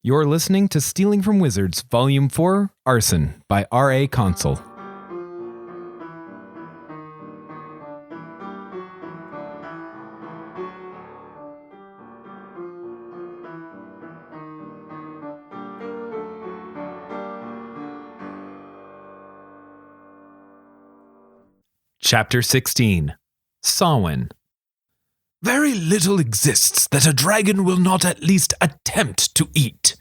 You're listening to Stealing from Wizards, Volume 4, Arson, by R.A. Consul. Chapter 16. Samhain. Very little exists that a dragon will not at least attempt to eat.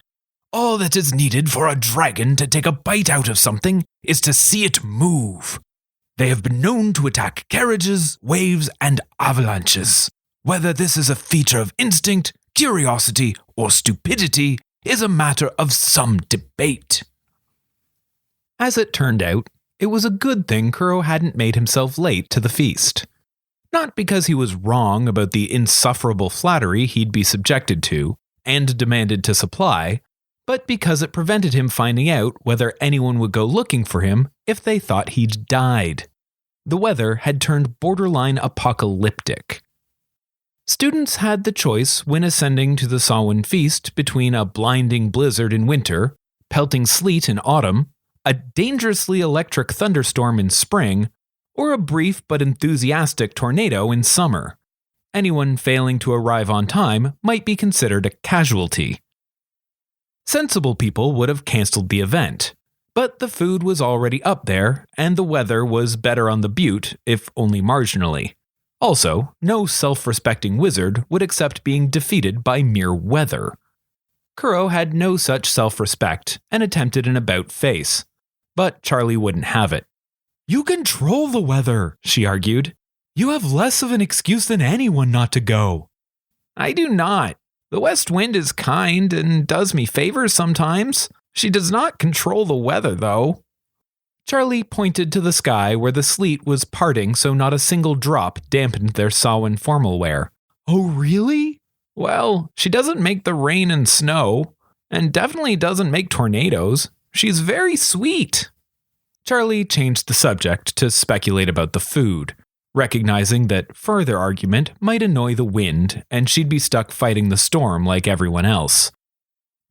All that is needed for a dragon to take a bite out of something is to see it move. They have been known to attack carriages, waves, and avalanches. Whether this is a feature of instinct, curiosity, or stupidity is a matter of some debate. As it turned out, it was a good thing Kuro hadn't made himself late to the feast. Not because he was wrong about the insufferable flattery he'd be subjected to and demanded to supply, but because it prevented him finding out whether anyone would go looking for him if they thought he'd died. The weather had turned borderline apocalyptic. Students had the choice when ascending to the Samhain feast between a blinding blizzard in winter, pelting sleet in autumn, a dangerously electric thunderstorm in spring, or a brief but enthusiastic tornado in summer. Anyone failing to arrive on time might be considered a casualty. Sensible people would have cancelled the event, but the food was already up there, and the weather was better on the butte, if only marginally. Also, no self-respecting wizard would accept being defeated by mere weather. Kuro had no such self-respect and attempted an about-face, but Charlie wouldn't have it. You control the weather, she argued. You have less of an excuse than anyone not to go. I do not. The west wind is kind and does me favors sometimes. She does not control the weather, though. Charlie pointed to the sky where the sleet was parting so not a single drop dampened their Samhain formal wear. Oh, really? Well, she doesn't make the rain and snow, and definitely doesn't make tornadoes. She's very sweet. Charlie changed the subject to speculate about the food, recognizing that further argument might annoy the wind and she'd be stuck fighting the storm like everyone else.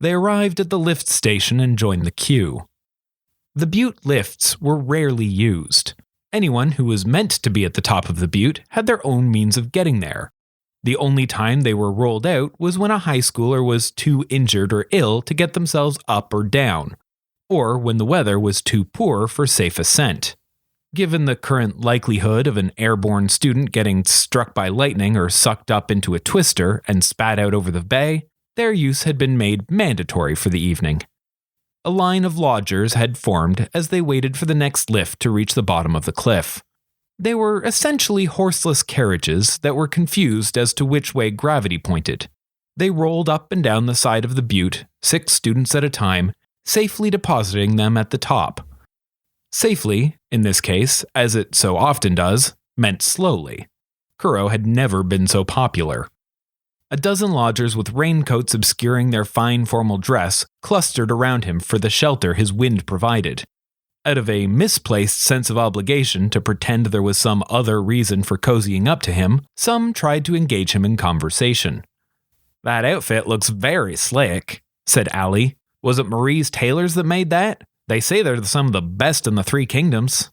They arrived at the lift station and joined the queue. The butte lifts were rarely used. Anyone who was meant to be at the top of the butte had their own means of getting there. The only time they were rolled out was when a high schooler was too injured or ill to get themselves up or down, or when the weather was too poor for safe ascent. Given the current likelihood of an airborne student getting struck by lightning or sucked up into a twister and spat out over the bay, their use had been made mandatory for the evening. A line of lodgers had formed as they waited for the next lift to reach the bottom of the cliff. They were essentially horseless carriages that were confused as to which way gravity pointed. They rolled up and down the side of the butte, 6 students at a time, safely depositing them at the top. Safely, in this case, as it so often does, meant slowly. Kuro had never been so popular. A dozen lodgers with raincoats obscuring their fine formal dress clustered around him for the shelter his wind provided. Out of a misplaced sense of obligation to pretend there was some other reason for cozying up to him, some tried to engage him in conversation. "That outfit looks very slick," said Allie. "Was it Marie's tailors that made that? They say they're some of the best in the 3 kingdoms.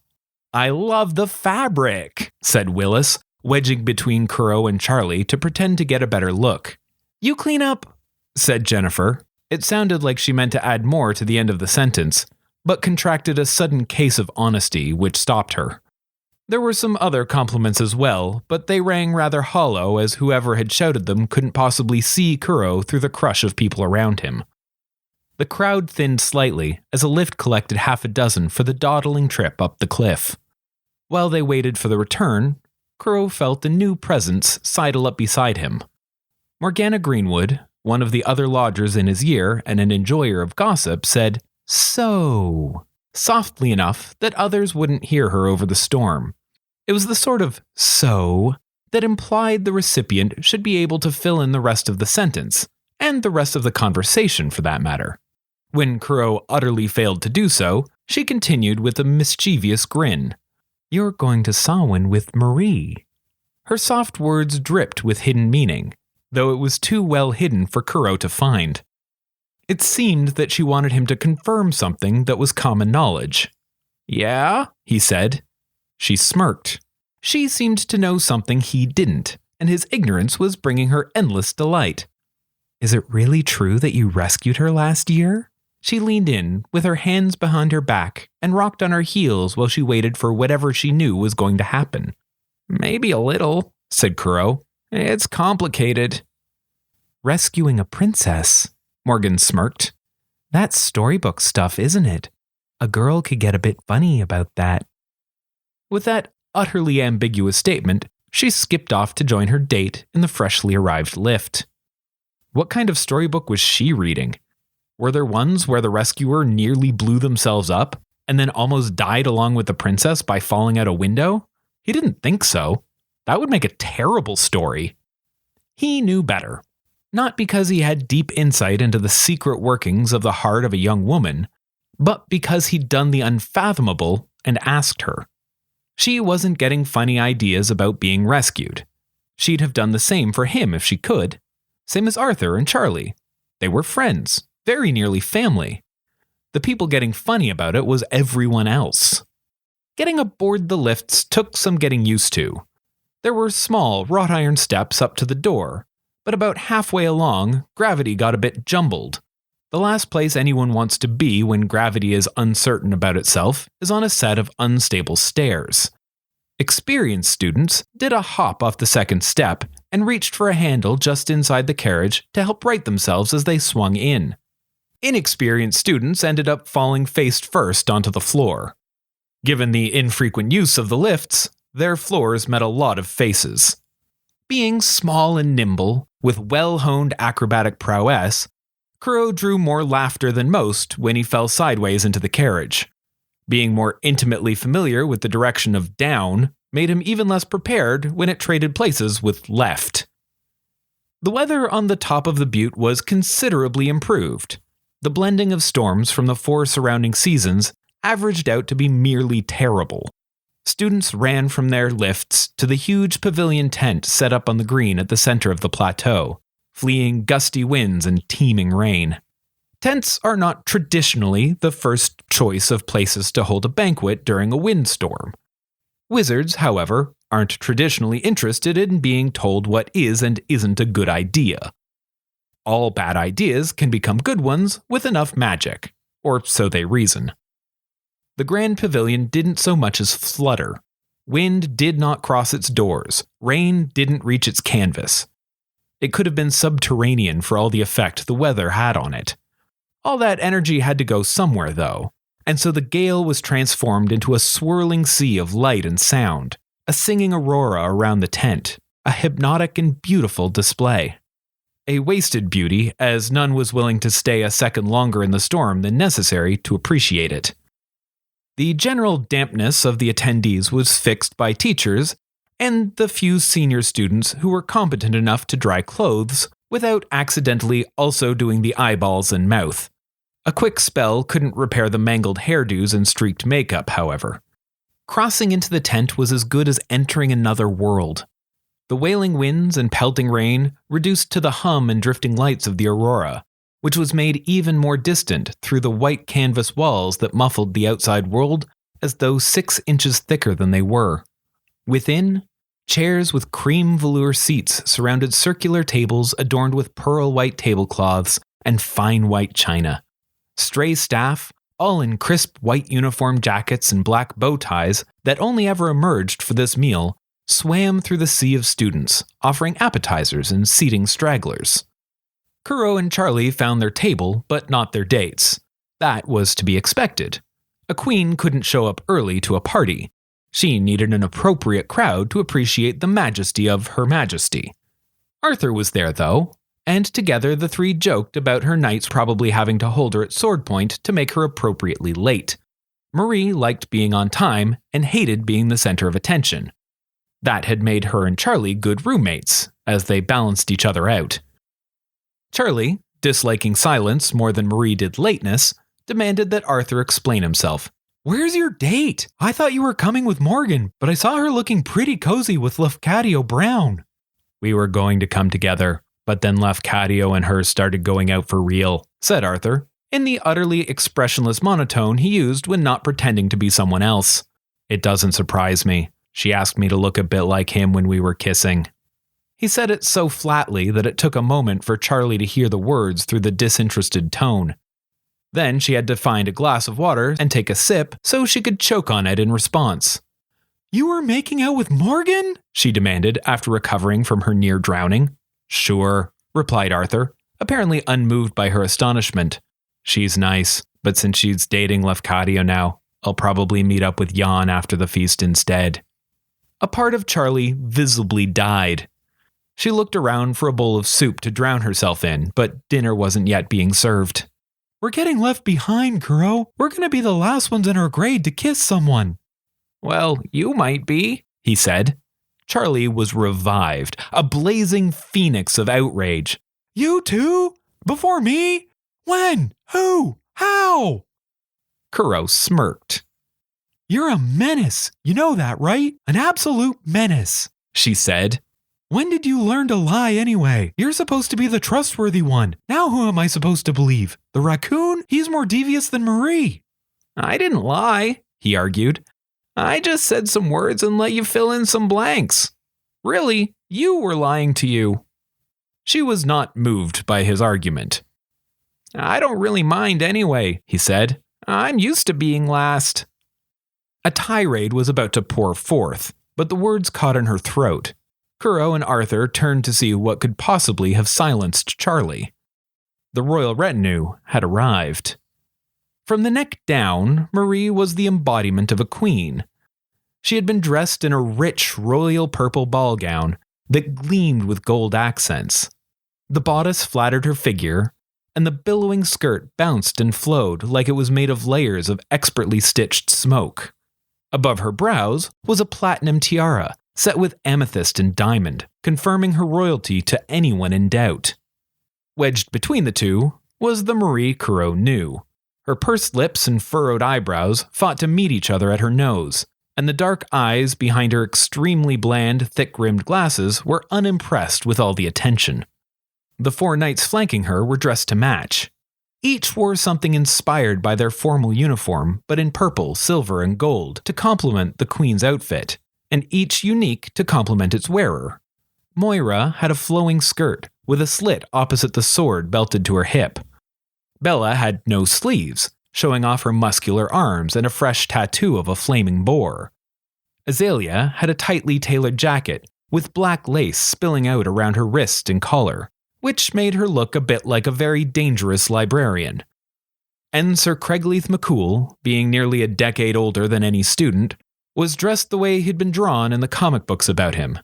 "I love the fabric," said Willis, wedging between Kuro and Charlie to pretend to get a better look. "You clean up," said Jennifer. It sounded like she meant to add more to the end of the sentence, but contracted a sudden case of honesty which stopped her. There were some other compliments as well, but they rang rather hollow as whoever had shouted them couldn't possibly see Kuro through the crush of people around him. The crowd thinned slightly as a lift collected 6 for the dawdling trip up the cliff. While they waited for the return, Kuro felt a new presence sidle up beside him. Morgana Greenwood, one of the other lodgers in his year and an enjoyer of gossip, said, "So," softly enough that others wouldn't hear her over the storm. It was the sort of "so" that implied the recipient should be able to fill in the rest of the sentence, and the rest of the conversation for that matter. When Kuro utterly failed to do so, she continued with a mischievous grin. "You're going to Samhain with Marie." Her soft words dripped with hidden meaning, though it was too well hidden for Kuro to find. It seemed that she wanted him to confirm something that was common knowledge. "Yeah?" he said. She smirked. She seemed to know something he didn't, and his ignorance was bringing her endless delight. "Is it really true that you rescued her last year?" She leaned in, with her hands behind her back, and rocked on her heels while she waited for whatever she knew was going to happen. "Maybe a little," said Kuro. "It's complicated." "Rescuing a princess," Morgan smirked. "That's storybook stuff, isn't it? A girl could get a bit funny about that." With that utterly ambiguous statement, she skipped off to join her date in the freshly arrived lift. What kind of storybook was she reading? Were there ones where the rescuer nearly blew themselves up and then almost died along with the princess by falling out a window? He didn't think so. That would make a terrible story. He knew better. Not because he had deep insight into the secret workings of the heart of a young woman, but because he'd done the unfathomable and asked her. She wasn't getting funny ideas about being rescued. She'd have done the same for him if she could. Same as Arthur and Charlie. They were friends, very nearly family. The people getting funny about it was everyone else. Getting aboard the lifts took some getting used to. There were small wrought iron steps up to the door, but about halfway along, gravity got a bit jumbled. The last place anyone wants to be when gravity is uncertain about itself is on a set of unstable stairs. Experienced students did a hop off the second step and reached for a handle just inside the carriage to help right themselves as they swung in. Inexperienced students ended up falling face first onto the floor. Given the infrequent use of the lifts, their floors met a lot of faces. Being small and nimble, with well-honed acrobatic prowess, Kuro drew more laughter than most when he fell sideways into the carriage. Being more intimately familiar with the direction of down made him even less prepared when it traded places with left. The weather on the top of the butte was considerably improved. The blending of storms from the 4 surrounding seasons averaged out to be merely terrible. Students ran from their lifts to the huge pavilion tent set up on the green at the center of the plateau, fleeing gusty winds and teeming rain. Tents are not traditionally the first choice of places to hold a banquet during a windstorm. Wizards, however, aren't traditionally interested in being told what is and isn't a good idea. All bad ideas can become good ones with enough magic, or so they reason. The Grand Pavilion didn't so much as flutter. Wind did not cross its doors. Rain didn't reach its canvas. It could have been subterranean for all the effect the weather had on it. All that energy had to go somewhere, though, and so the gale was transformed into a swirling sea of light and sound, a singing aurora around the tent, a hypnotic and beautiful display. A wasted beauty, as none was willing to stay a second longer in the storm than necessary to appreciate it. The general dampness of the attendees was fixed by teachers and the few senior students who were competent enough to dry clothes without accidentally also doing the eyeballs and mouth. A quick spell couldn't repair the mangled hairdos and streaked makeup, however. Crossing into the tent was as good as entering another world. The wailing winds and pelting rain reduced to the hum and drifting lights of the aurora, which was made even more distant through the white canvas walls that muffled the outside world as though 6 inches thicker than they were. Within, chairs with cream velour seats surrounded circular tables adorned with pearl white tablecloths and fine white china. Stray staff, all in crisp white uniform jackets and black bow ties that only ever emerged for this meal, swam through the sea of students, offering appetizers and seating stragglers. Kuro and Charlie found their table, but not their dates. That was to be expected. A queen couldn't show up early to a party. She needed an appropriate crowd to appreciate the majesty of Her Majesty. Arthur was there, though, and together the 3 joked about her knights probably having to hold her at sword point to make her appropriately late. Marie liked being on time and hated being the center of attention. That had made her and Charlie good roommates, as they balanced each other out. Charlie, disliking silence more than Marie did lateness, demanded that Arthur explain himself. "Where's your date? I thought you were coming with Morgan, but I saw her looking pretty cozy with Lafcadio Brown." "We were going to come together, But then Lafcadio and her started going out for real, said Arthur, in the utterly expressionless monotone he used when not pretending to be someone else. It doesn't surprise me. She asked me to look a bit like him when we were kissing. He said it so flatly that it took a moment for Charlie to hear the words through the disinterested tone. Then she had to find a glass of water and take a sip so she could choke on it in response. You were making out with Morgan? She demanded after recovering from her near drowning. Sure, replied Arthur, apparently unmoved by her astonishment. She's nice, but since she's dating Lafcadio now, I'll probably meet up with Jan after the feast instead. A part of Charlie visibly died. She looked around for a bowl of soup to drown herself in, but dinner wasn't yet being served. We're getting left behind, Kuro. We're going to be the last ones in our grade to kiss someone. Well, you might be, he said. Charlie was revived, a blazing phoenix of outrage. You too? Before me? When? Who? How? Kuro smirked. You're a menace. You know that, right? An absolute menace, she said. When did you learn to lie anyway? You're supposed to be the trustworthy one. Now who am I supposed to believe? The raccoon? He's more devious than Marie. I didn't lie, he argued. I just said some words and let you fill in some blanks. Really, you were lying to you. She was not moved by his argument. I don't really mind anyway, he said. I'm used to being last. A tirade was about to pour forth, but the words caught in her throat. Kuro and Arthur turned to see what could possibly have silenced Charlie. The royal retinue had arrived. From the neck down, Marie was the embodiment of a queen. She had been dressed in a rich royal purple ball gown that gleamed with gold accents. The bodice flattered her figure, and the billowing skirt bounced and flowed like it was made of layers of expertly stitched smoke. Above her brows was a platinum tiara set with amethyst and diamond, confirming her royalty to anyone in doubt. Wedged between the two was the Marie Kuro knew. Her pursed lips and furrowed eyebrows fought to meet each other at her nose, and the dark eyes behind her extremely bland, thick-rimmed glasses were unimpressed with all the attention. The four knights flanking her were dressed to match. Each wore something inspired by their formal uniform, but in purple, silver, and gold to complement the queen's outfit, and each unique to complement its wearer. Moira had a flowing skirt with a slit opposite the sword belted to her hip. Bella had no sleeves, showing off her muscular arms and a fresh tattoo of a flaming boar. Azalea had a tightly tailored jacket with black lace spilling out around her wrist and collar, which made her look a bit like a very dangerous librarian. And Sir Craigleith McCool, being nearly a decade older than any student, was dressed the way he'd been drawn in the comic books about him.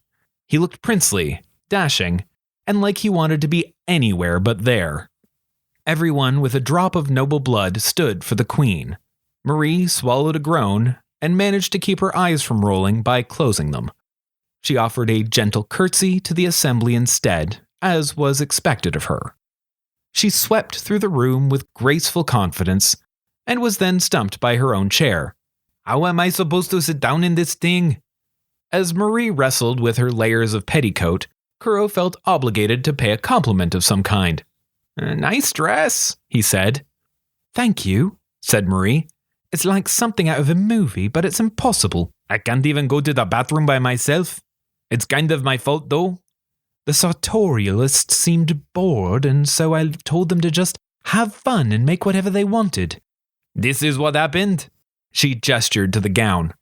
He looked princely, dashing, and like he wanted to be anywhere but there. Everyone with a drop of noble blood stood for the queen. Marie swallowed a groan and managed to keep her eyes from rolling by closing them. She offered a gentle curtsy to the assembly instead, as was expected of her. She swept through the room with graceful confidence and was then stumped by her own chair. How am I supposed to sit down in this thing? As Marie wrestled with her layers of petticoat, Kuro felt obligated to pay a compliment of some kind. Nice dress, he said. Thank you, said Marie. It's like something out of a movie, but it's impossible. I can't even go to the bathroom by myself. It's kind of my fault, though. The sartorialists seemed bored, and so I told them to just have fun and make whatever they wanted. This is what happened. She gestured to the gown.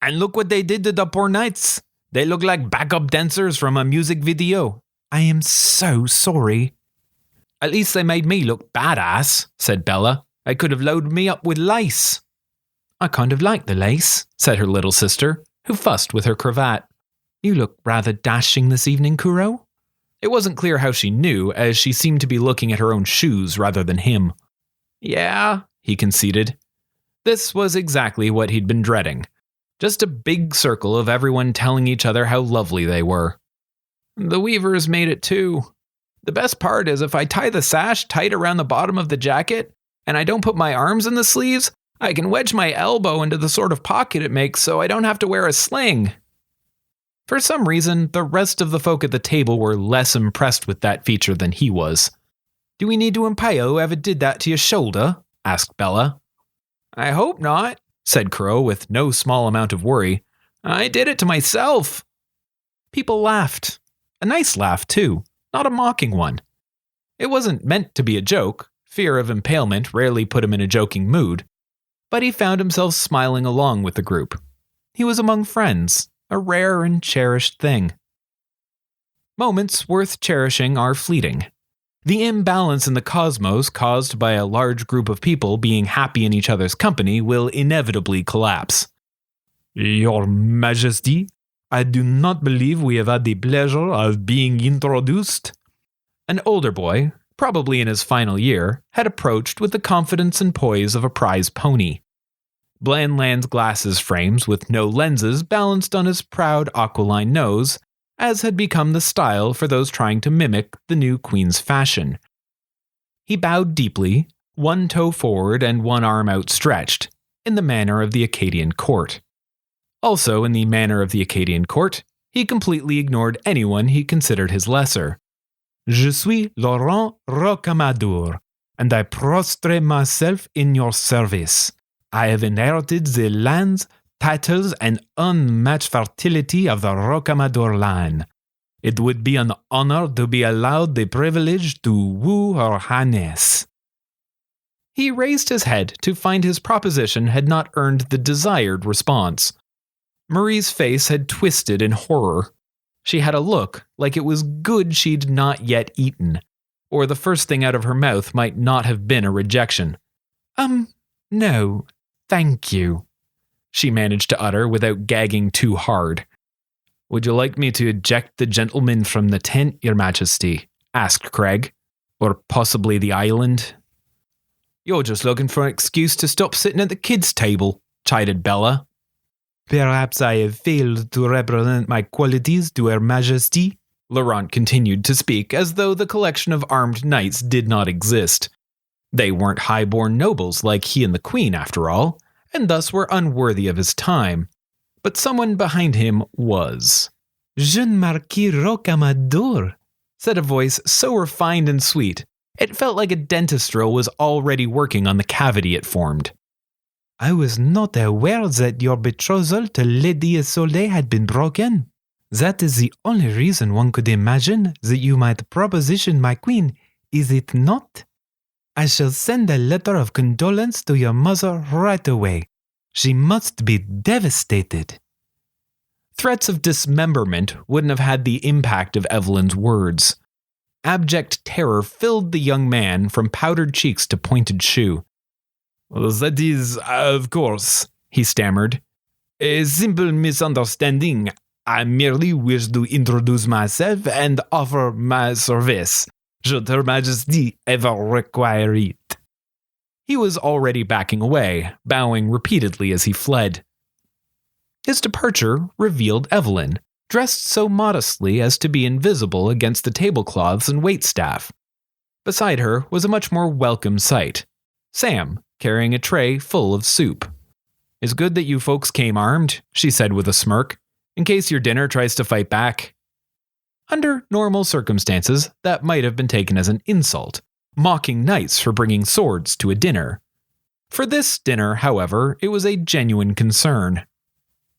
And look what they did to the poor knights. They look like backup dancers from a music video. I am so sorry. At least they made me look badass, said Bella. They could have loaded me up with lace. I kind of like the lace, said her little sister, who fussed with her cravat. You look rather dashing this evening, Kuro. It wasn't clear how she knew, as she seemed to be looking at her own shoes rather than him. Yeah, he conceded. This was exactly what he'd been dreading. Just a big circle of everyone telling each other how lovely they were. The weavers made it too. The best part is if I tie the sash tight around the bottom of the jacket, and I don't put my arms in the sleeves, I can wedge my elbow into the sort of pocket it makes so I don't have to wear a sling. For some reason, the rest of the folk at the table were less impressed with that feature than he was. "Do we need to impale whoever did that to your shoulder?" asked Bella. "I hope not," said Crow with no small amount of worry. "I did it to myself." People laughed. A nice laugh, too, not a mocking one. It wasn't meant to be a joke. Fear of impalement rarely put him in a joking mood. But he found himself smiling along with the group. He was among friends, a rare and cherished thing. Moments worth cherishing are fleeting. The imbalance in the cosmos caused by a large group of people being happy in each other's company will inevitably collapse. Your Majesty, I do not believe we have had the pleasure of being introduced. An older boy, probably in his final year, had approached with the confidence and poise of a prize pony. Blandland's glasses frames with no lenses balanced on his proud aquiline nose, as had become the style for those trying to mimic the new queen's fashion. He bowed deeply, one toe forward and one arm outstretched, in the manner of the Acadian court. Also in the manner of the Acadian court, he completely ignored anyone he considered his lesser. Je suis Laurent Rocamadour, and I prostrate myself in your service. I have inherited the lands, titles, and unmatched fertility of the Rocamadour line. It would be an honor to be allowed the privilege to woo Her Highness. He raised his head to find his proposition had not earned the desired response. Marie's face had twisted in horror. She had a look like it was good she'd not yet eaten, or the first thing out of her mouth might not have been a rejection. No, thank you," she managed to utter without gagging too hard. "Would you like me to eject the gentleman from the tent, Your Majesty?" asked Craig. "Or possibly the island?" "You're just looking for an excuse to stop sitting at the kids' table," chided Bella. "Perhaps I have failed to represent my qualities to Her Majesty," Laurent continued to speak as though the collection of armed knights did not exist. They weren't high-born nobles like he and the queen, after all, and thus were unworthy of his time. But someone behind him was. "Jeune Marquis Rocamadour," said a voice so refined and sweet, it felt like a dentist drill was already working on the cavity it formed. "I was not aware that your betrothal to Lady Isolde had been broken. That is the only reason one could imagine that you might proposition my queen, is it not? I shall send a letter of condolence to your mother right away. She must be devastated." Threats of dismemberment wouldn't have had the impact of Evelyn's words. Abject terror filled the young man from powdered cheeks to pointed shoe. "That is, of course," he stammered, "a simple misunderstanding. I merely wish to introduce myself and offer my service, should Her Majesty ever require it." He was already backing away, bowing repeatedly as he fled. His departure revealed Evelyn, dressed so modestly as to be invisible against the tablecloths and waitstaff. Beside her was a much more welcome sight. Sam, carrying a tray full of soup. "It's good that you folks came armed," she said with a smirk, "in case your dinner tries to fight back." Under normal circumstances, that might have been taken as an insult, mocking knights for bringing swords to a dinner. For this dinner, however, it was a genuine concern.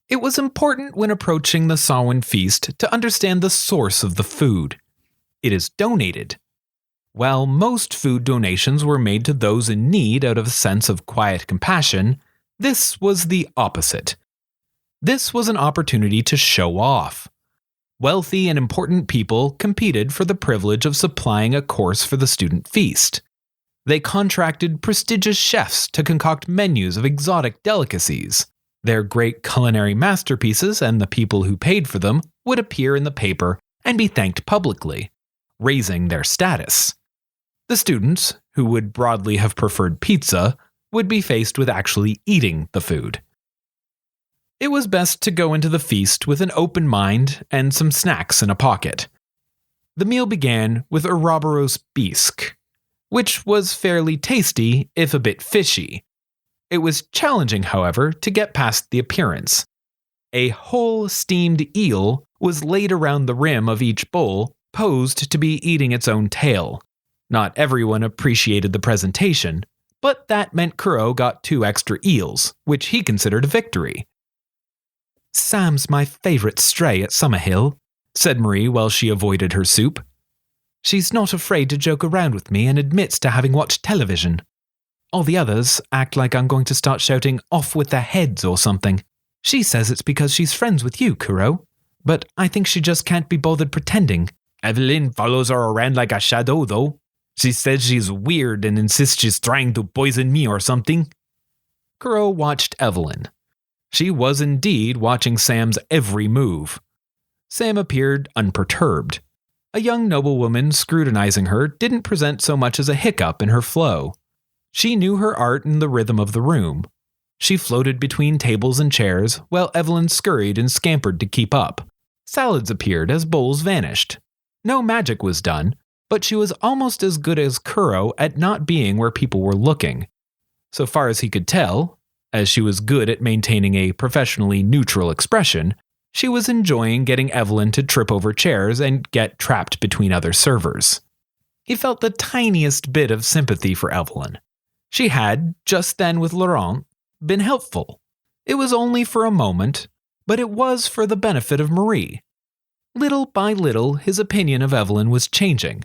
It was important when approaching the Samhain feast to understand the source of the food. It is donated. While most food donations were made to those in need out of a sense of quiet compassion, this was the opposite. This was an opportunity to show off. Wealthy and important people competed for the privilege of supplying a course for the student feast. They contracted prestigious chefs to concoct menus of exotic delicacies. Their great culinary masterpieces and the people who paid for them would appear in the paper and be thanked publicly, raising their status. The students, who would broadly have preferred pizza, would be faced with actually eating the food. It was best to go into the feast with an open mind and some snacks in a pocket. The meal began with Ouroboros bisque, which was fairly tasty, if a bit fishy. It was challenging, however, to get past the appearance. A whole steamed eel was laid around the rim of each bowl, posed to be eating its own tail. Not everyone appreciated the presentation, but that meant Kuro got 2 extra eels, which he considered a victory. "Sam's my favorite stray at Summerhill," said Marie while she avoided her soup. "She's not afraid to joke around with me and admits to having watched television. All the others act like I'm going to start shouting 'off with their heads' or something. She says it's because she's friends with you, Kuro, but I think she just can't be bothered pretending." Evelyn follows her around like a shadow, though. She says she's weird and insists she's trying to poison me or something. Kuro watched Evelyn. She was indeed watching Sam's every move. Sam appeared unperturbed. A young noblewoman scrutinizing her didn't present so much as a hiccup in her flow. She knew her art and the rhythm of the room. She floated between tables and chairs, while Evelyn scurried and scampered to keep up. Salads appeared as bowls vanished. No magic was done, but she was almost as good as Kuro at not being where people were looking. So far as he could tell, as she was good at maintaining a professionally neutral expression, she was enjoying getting Evelyn to trip over chairs and get trapped between other servers. He felt the tiniest bit of sympathy for Evelyn. She had, just then with Laurent, been helpful. It was only for a moment, but it was for the benefit of Marie. Little by little, his opinion of Evelyn was changing.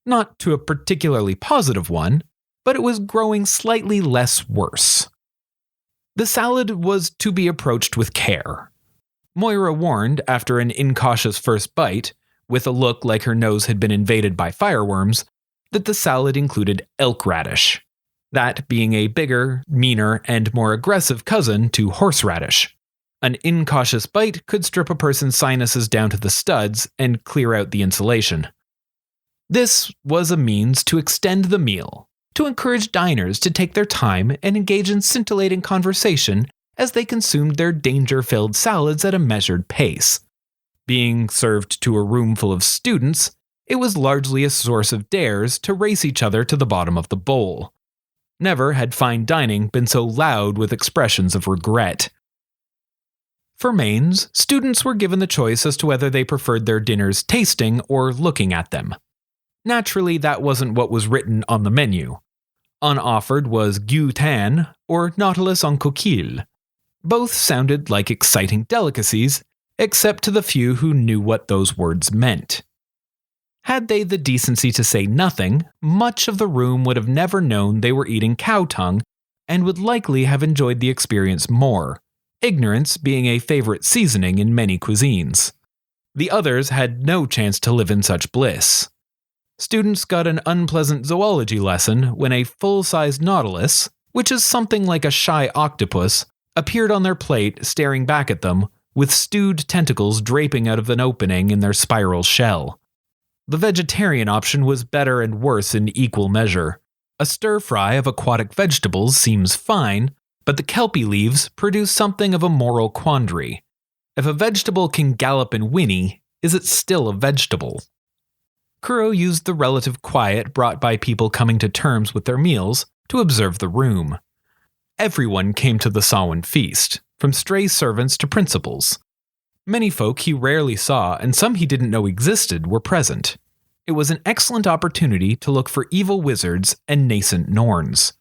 Not to a particularly positive one, but it was growing slightly less worse. The salad was to be approached with care. Moira warned after an incautious first bite, with a look like her nose had been invaded by fireworms, that the salad included elk radish. That being a bigger, meaner, and more aggressive cousin to horseradish. An incautious bite could strip a person's sinuses down to the studs and clear out the insulation. This was a means to extend the meal, to encourage diners to take their time and engage in scintillating conversation as they consumed their danger-filled salads at a measured pace. Being served to a room full of students, it was largely a source of dares to race each other to the bottom of the bowl. Never had fine dining been so loud with expressions of regret. For mains, students were given the choice as to whether they preferred their dinners tasting or looking at them. Naturally, that wasn't what was written on the menu. Unoffered was Gutan or Nautilus en coquille. Both sounded like exciting delicacies, except to the few who knew what those words meant. Had they the decency to say nothing, much of the room would have never known they were eating cow tongue and would likely have enjoyed the experience more, ignorance being a favorite seasoning in many cuisines. The others had no chance to live in such bliss. Students got an unpleasant zoology lesson when a full-sized nautilus, which is something like a shy octopus, appeared on their plate staring back at them, with stewed tentacles draping out of an opening in their spiral shell. The vegetarian option was better and worse in equal measure. A stir-fry of aquatic vegetables seems fine, but the kelpie leaves produce something of a moral quandary. If a vegetable can gallop and whinny, is it still a vegetable? Kuro used the relative quiet brought by people coming to terms with their meals to observe the room. Everyone came to the Samhain feast, from stray servants to principals. Many folk he rarely saw and some he didn't know existed were present. It was an excellent opportunity to look for evil wizards and nascent Norns.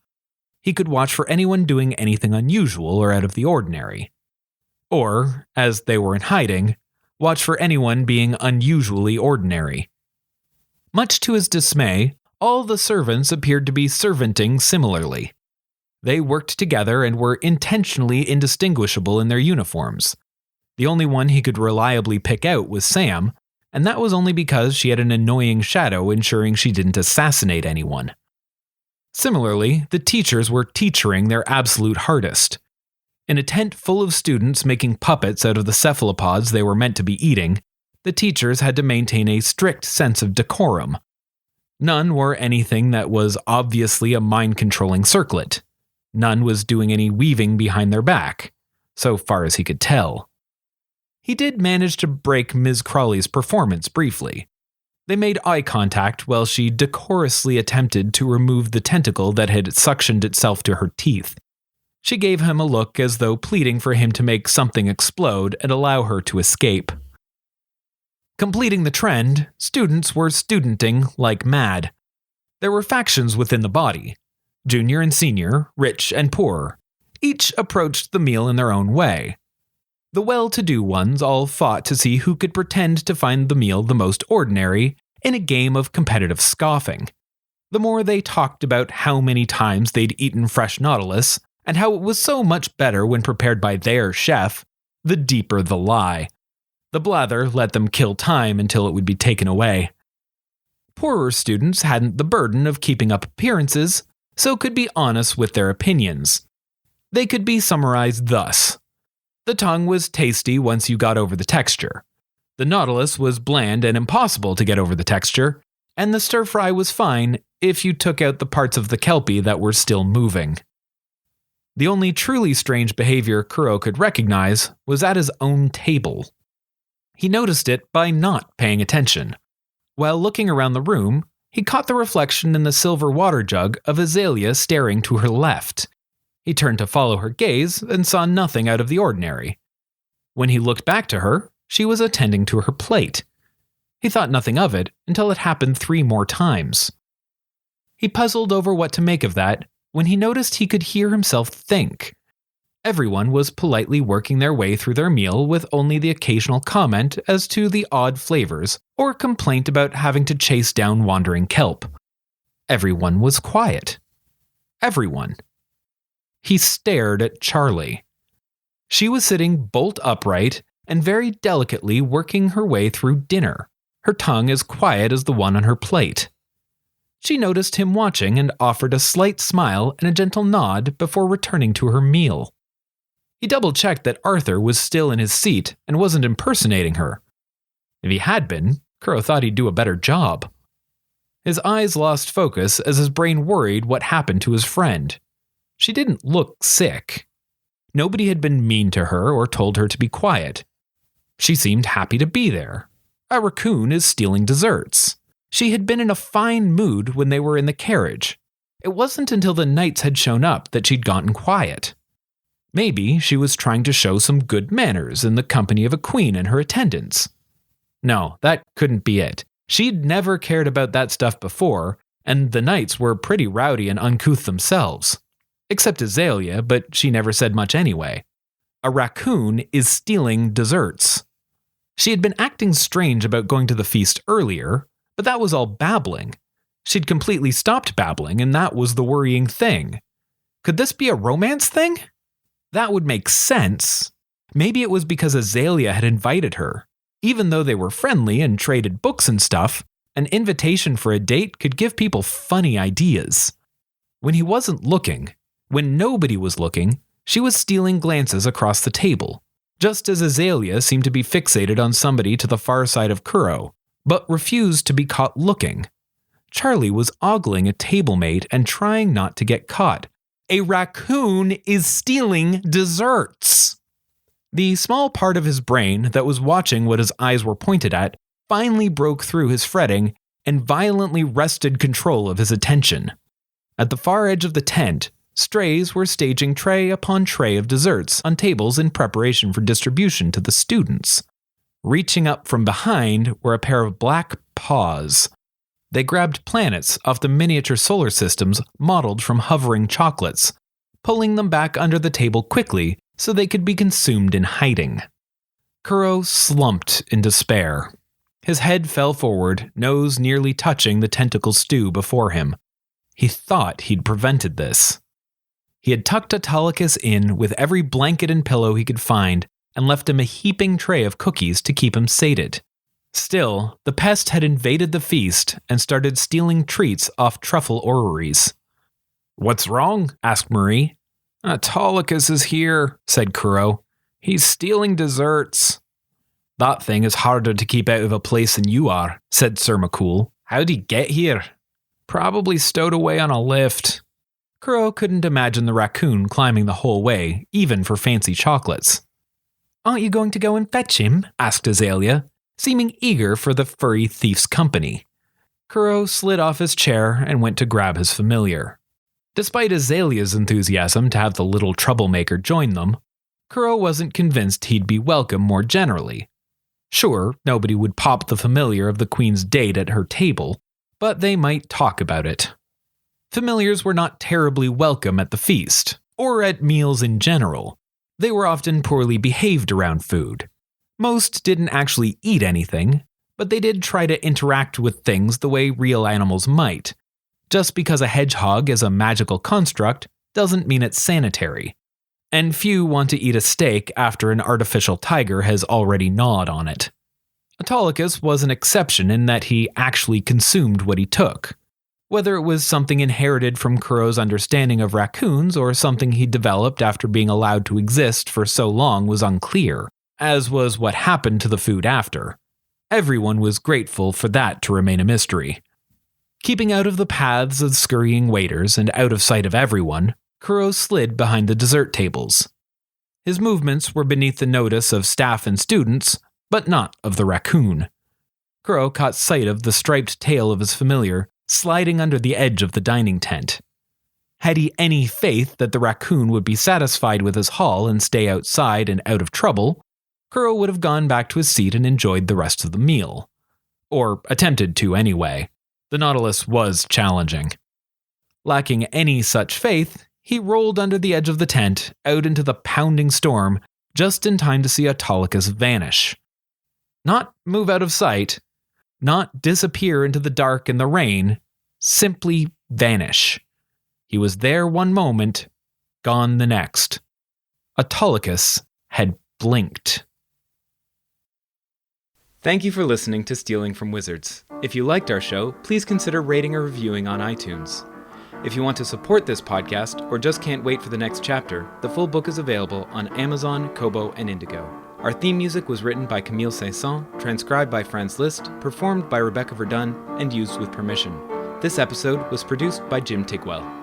He could watch for anyone doing anything unusual or out of the ordinary. Or, as they were in hiding, watch for anyone being unusually ordinary. Much to his dismay, all the servants appeared to be servanting similarly. They worked together and were intentionally indistinguishable in their uniforms. The only one he could reliably pick out was Sam, and that was only because she had an annoying shadow ensuring she didn't assassinate anyone. Similarly, the teachers were teachering their absolute hardest. In a tent full of students making puppets out of the cephalopods they were meant to be eating, the teachers had to maintain a strict sense of decorum. None wore anything that was obviously a mind-controlling circlet. None was doing any weaving behind their back, so far as he could tell. He did manage to break Ms. Crawley's performance briefly. They made eye contact while she decorously attempted to remove the tentacle that had suctioned itself to her teeth. She gave him a look as though pleading for him to make something explode and allow her to escape. Completing the trend, students were studenting like mad. There were factions within the body, junior and senior, rich and poor. Each approached the meal in their own way. The well-to-do ones all fought to see who could pretend to find the meal the most ordinary in a game of competitive scoffing. The more they talked about how many times they'd eaten fresh nautilus and how it was so much better when prepared by their chef, the deeper the lie. The blather let them kill time until it would be taken away. Poorer students hadn't the burden of keeping up appearances, so could be honest with their opinions. They could be summarized thus. The tongue was tasty once you got over the texture. The nautilus was bland and impossible to get over the texture, and the stir-fry was fine if you took out the parts of the kelpie that were still moving. The only truly strange behavior Kuro could recognize was at his own table. He noticed it by not paying attention. While looking around the room, he caught the reflection in the silver water jug of Azalea staring to her left. He turned to follow her gaze and saw nothing out of the ordinary. When he looked back to her, she was attending to her plate. He thought nothing of it until it happened 3 more times. He puzzled over what to make of that when he noticed he could hear himself think. Everyone was politely working their way through their meal with only the occasional comment as to the odd flavors or complaint about having to chase down wandering kelp. Everyone was quiet. Everyone. He stared at Charlie. She was sitting bolt upright and very delicately working her way through dinner, her tongue as quiet as the one on her plate. She noticed him watching and offered a slight smile and a gentle nod before returning to her meal. He double-checked that Arthur was still in his seat and wasn't impersonating her. If he had been, Kuro thought he'd do a better job. His eyes lost focus as his brain worried what happened to his friend. She didn't look sick. Nobody had been mean to her or told her to be quiet. She seemed happy to be there. A raccoon is stealing desserts. She had been in a fine mood when they were in the carriage. It wasn't until the knights had shown up that she'd gotten quiet. Maybe she was trying to show some good manners in the company of a queen and her attendants. No, that couldn't be it. She'd never cared about that stuff before, and the knights were pretty rowdy and uncouth themselves. Except Azalea, but she never said much anyway. A raccoon is stealing desserts. She had been acting strange about going to the feast earlier, but that was all babbling. She'd completely stopped babbling, and that was the worrying thing. Could this be a romance thing? That would make sense. Maybe it was because Azalea had invited her. Even though they were friendly and traded books and stuff, an invitation for a date could give people funny ideas. When he wasn't looking, when nobody was looking, she was stealing glances across the table, just as Azalea seemed to be fixated on somebody to the far side of Kuro, but refused to be caught looking. Charlie was ogling a table mate and trying not to get caught. A raccoon is stealing desserts. The small part of his brain that was watching what his eyes were pointed at finally broke through his fretting and violently wrested control of his attention. At the far edge of the tent, strays were staging tray upon tray of desserts on tables in preparation for distribution to the students. Reaching up from behind were a pair of black paws. They grabbed planets off the miniature solar systems modeled from hovering chocolates, pulling them back under the table quickly so they could be consumed in hiding. Kuro slumped in despair. His head fell forward, nose nearly touching the tentacle stew before him. He thought he'd prevented this. He had tucked Autolycus in with every blanket and pillow he could find and left him a heaping tray of cookies to keep him sated. Still, the pest had invaded the feast and started stealing treats off truffle orreries. "What's wrong?" asked Marie. "Autolycus is here," said Kuro. "He's stealing desserts." "That thing is harder to keep out of a place than you are," said Sir McCool. "How'd he get here?" "Probably stowed away on a lift." Kuro couldn't imagine the raccoon climbing the whole way, even for fancy chocolates. "Aren't you going to go and fetch him?" asked Azalea, seeming eager for the furry thief's company. Kuro slid off his chair and went to grab his familiar. Despite Azalea's enthusiasm to have the little troublemaker join them, Kuro wasn't convinced he'd be welcome more generally. Sure, nobody would pop the familiar of the queen's date at her table, but they might talk about it. Familiars were not terribly welcome at the feast, or at meals in general. They were often poorly behaved around food. Most didn't actually eat anything, but they did try to interact with things the way real animals might. Just because a hedgehog is a magical construct doesn't mean it's sanitary. And few want to eat a steak after an artificial tiger has already gnawed on it. Autolycus was an exception in that he actually consumed what he took. Whether it was something inherited from Kuro's understanding of raccoons or something he developed after being allowed to exist for so long was unclear, as was what happened to the food after. Everyone was grateful for that to remain a mystery. Keeping out of the paths of scurrying waiters and out of sight of everyone, Kuro slid behind the dessert tables. His movements were beneath the notice of staff and students, but not of the raccoon. Kuro caught sight of the striped tail of his familiar sliding under the edge of the dining tent. Had he any faith that the raccoon would be satisfied with his haul and stay outside and out of trouble, Kuro would have gone back to his seat and enjoyed the rest of the meal. Or attempted to anyway. The Nautilus was challenging. Lacking any such faith, he rolled under the edge of the tent, out into the pounding storm, just in time to see Autolycus vanish. Not move out of sight, not disappear into the dark and the rain, simply vanish. He was there one moment, gone the next. Autolycus had blinked. Thank you for listening to Stealing from Wizards. If you liked our show, please consider rating or reviewing on iTunes. If you want to support this podcast or just can't wait for the next chapter, the full book is available on Amazon, Kobo, and Indigo. Our theme music was written by Camille Saint-Saëns, transcribed by Franz Liszt, performed by Rebecca Verdun, and used with permission. This episode was produced by Jim Tigwell.